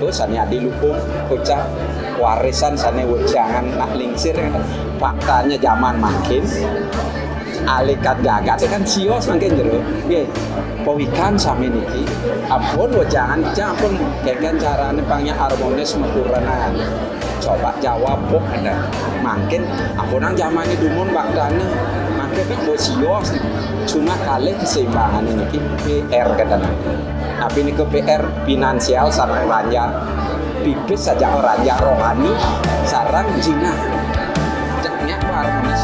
Mergo sane adiluhung ucap warisan sane wejangan nak lingsir faktanya zaman makin alikat gagat kan sios makin jero nggih pawikan sami niki ampun wejangan ampun keken carane pangnya harmonis mekuranan coba jawab kok ada makin ampunang zamane dumun waktane makin kok sios cuma kali keseimbangan ini PR katanya tapi ini ke PR finansial sarang ranja pipis saja ranja rohani sarang jina ceknya harmonis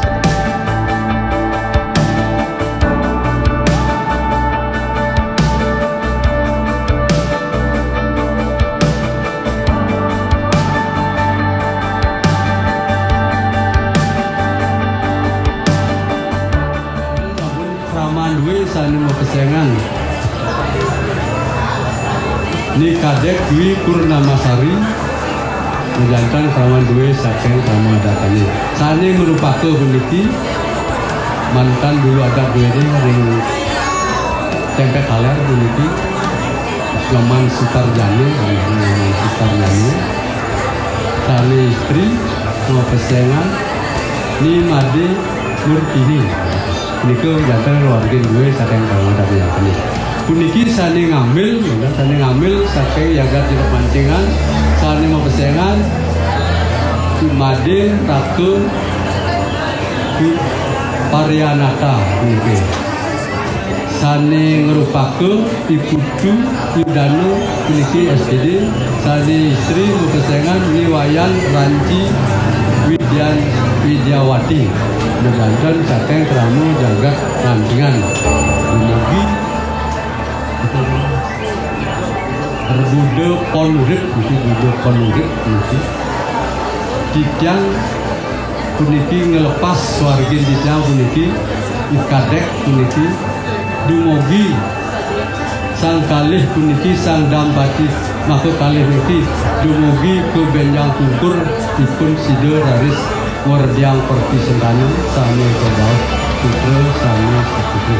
Ramanwe sani mau kesengan ni kadek Dwi Purnamasari menjantan Raman Dwi saking Rama datani sani merupakan peneliti mantan dulu ada Dwi ring tempe kaler peneliti Nyoman Sutarjani sani istri mau kesengan ni Made Murtini niku jantan keluarga gue saking Ramadan ya ini. Puniki sane ngambil saking jagat di pancingan, sane mau pesengan, Made Ratu Parianata puniki. Sane ngerupakeun Iputu Yudano puniki SPD, sane istri mau pesengan Niwayan Ranci Widyawati. Menjantan saking Pramu jagat rantingan menugi berbude ponurip titiang puniki ngelepas swargin titiang puniki ikadek puniki dumogi sang kalih puniki sang dambati maka kalih puniki dumogi ke benjang tungkur ipun sida raris Wardiang Perti Sentani sami kebaut putra sami sepupu.